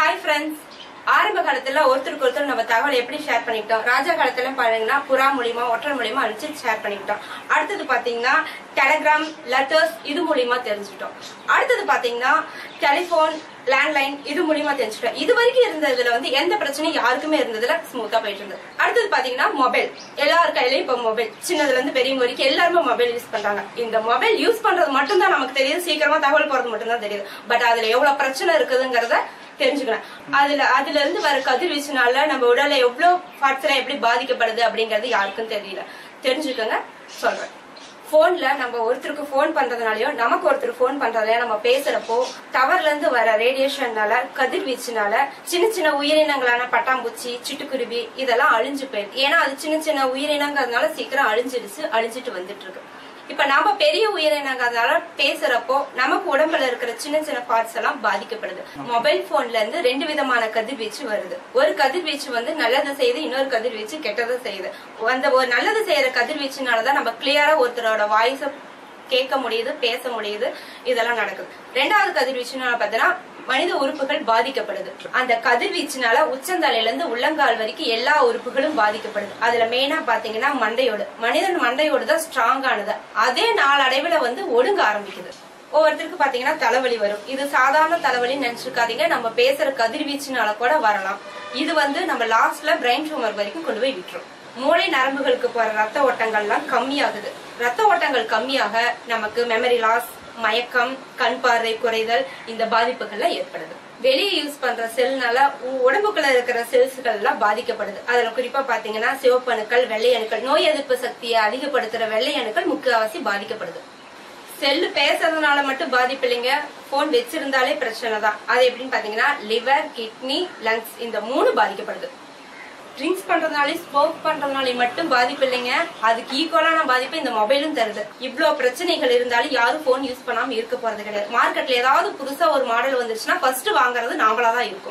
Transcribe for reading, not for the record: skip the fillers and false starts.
Hi friends. ஆரம்ப காலத்துல ஒருத்தருக்கு ஒருத்தர் நம்ம தகவல் எப்படி ஷேர் பண்ணிக்கிட்டோம். ராஜா காலத்துல பாத்தீங்கன்னா புறா மூலியமா ஒற்றர் மூலியமா அனுப்பிச்சு ஷேர் பண்ணிக்கிட்டோம். அடுத்தது பாத்தீங்கன்னா டெலிகிராம், லெட்டர்ஸ் இது மூலியமா தெரிஞ்சுக்கிட்டோம். அடுத்தது பாத்தீங்கன்னா டெலிபோன், லேண்ட்லைன் இது மூலியமா தெரிஞ்சுக்கிட்டோம். இது வரைக்கும் இருந்ததுல எந்த பிரச்சனையும் யாருக்குமே இருந்ததுல ஸ்மூத்தா போயிட்டு இருந்தது. அடுத்தது பாத்தீங்கன்னா மொபைல். எல்லார் கையிலயும் இப்ப மொபைல், சின்னதுல இருந்து பெரியவங்க வரைக்கும் எல்லாருமே மொபைல் யூஸ் பண்றாங்க. இந்த மொபைல் யூஸ் பண்றது மட்டும் தான் நமக்கு தெரியுது, சீக்கிரமா தகவல் போறது மட்டும் தான் தெரியுது. பட் அதுல எவ்வளவு பிரச்சனை இருக்குதுங்கிறத தெரிஞ்சுக்கலாம். அதுல இருந்து வர கதிர்வீச்சுனால நம்ம உடல்ல எவ்வளவு பார்ட்ஸ் எல்லாம் எப்படி பாதிக்கப்படுது அப்படிங்கறது யாருக்கும் தெரியல. தெரிஞ்சுக்கோங்க சொல்றேன். போன்ல நம்ம ஒருத்தருக்கு போன் பண்றதுனாலயோ நமக்கு ஒருத்தர் போன் பண்றதுலயோ நம்ம பேசுறப்போ டவர்ல இருந்து வர ரேடியேஷன்னால கதிர்வீச்சுனால சின்ன சின்ன உயிரினங்களான பட்டாம்பூச்சி, சிட்டுக்குருவி இதெல்லாம் அழிஞ்சு போயிருக்கு. ஏன்னா அது சின்ன சின்ன உயிரினங்கிறதுனால சீக்கிரம் அழிஞ்சிட்டு வந்துட்டு இருக்கு. இப்ப நாம பெரிய உயிரினங்கிறதுனால பேசுறப்போ நமக்கு உடம்புல இருக்கிற சின்ன சின்ன பார்ட்ஸ் எல்லாம் பாதிக்கப்படுது. மொபைல் போன்ல இருந்து ரெண்டு விதமான கதிர்வீச்சு வருது. ஒரு கதிர்வீச்சு நல்லது செய்யுது, இன்னொரு கதிர்வீச்சு கெட்டதை செய்யுது. அந்த ஒரு நல்லது செய்யற கதிர்வீச்சுனாலதான் நம்ம கிளியரா ஒருத்தரோட வாய்ஸ கேட்க முடியுது, பேச முடியுது, இதெல்லாம் நடக்குது. ரெண்டாவது கதிர்வீச்சுனால பாத்தீங்கன்னா மனித உறுப்புகள் பாதிக்கப்படுது. அந்த கதிர்வீச்சுனால உச்சந்தலையில இருந்து உள்ளங்கால் வரைக்கும் எல்லா உறுப்புகளும் பாதிக்கப்படுது. அதுல மெயினா பாத்தீங்கன்னா மண்டையோடு, மனிதன் மண்டையோடு தான் ஸ்ட்ராங் ஆனது. அதே நாளடைவுல ஒடுங்க ஆரம்பிக்குது. ஒவ்வொருத்தருக்கு பாத்தீங்கன்னா தலைவலி வரும். இது சாதாரண தலைவலின்னு நினைச்சிருக்காதீங்க, நம்ம பேசுற கதிர்வீச்சுனால கூட வரலாம். இது நம்ம லாஸ்ட்ல பிரெயின் டியூமர் வரைக்கும் கொண்டு போய் விட்டுரும். மூளை நரம்புகளுக்கு போற ரத்த ஓட்டங்கள்லாம் கம்மியாகுது. ரத்த ஓட்டங்கள் கம்மியாக நமக்கு மெமரி லாஸ், மயக்கம், கண் பார்வை குறைதல் இந்த பாதிப்புகள்லாம் ஏற்படுது. வெளியே யூஸ் பண்ற செல்னால உடம்புக்குள்ள இருக்கிற செல்ஸ்கள் எல்லாம் பாதிக்கப்படுது. அதுல குறிப்பா பாத்தீங்கன்னா சிவப்பு அணுக்கள், வெள்ளை அணுக்கள், நோய் எதிர்ப்பு சக்தியை அதிகப்படுத்துற வெள்ளை அணுக்கள் முக்காவாசி பாதிக்கப்படுது. செல்லு பேசுறதுனால மட்டும் பாதிப்பு இல்லைங்க, போன் வச்சிருந்தாலே பிரச்சனை தான். அது எப்படின்னு பாத்தீங்கன்னா லிவர், கிட்னி, லங்ஸ் இந்த 3 பாதிக்கப்படுது. ட்ரிங்க்ஸ் பண்றதுனாலே, ஸ்மோக் பண்றதுனாலே மட்டும் பாதிப்பு இல்லைங்க, அதுக்கு ஈக்குவலான பாதிப்பு இந்த மொபைலும் தருது. இவ்வளவு பிரச்சனைகள் இருந்தாலும் யாரும் போன் யூஸ் பண்ணாம இருக்க போறது கிடையாது. மார்க்கெட்ல ஏதாவது புதுசா ஒரு மாடல் வந்துருச்சுன்னா ஃபர்ஸ்ட் வாங்குறது நாமளாதான் இருக்கும்.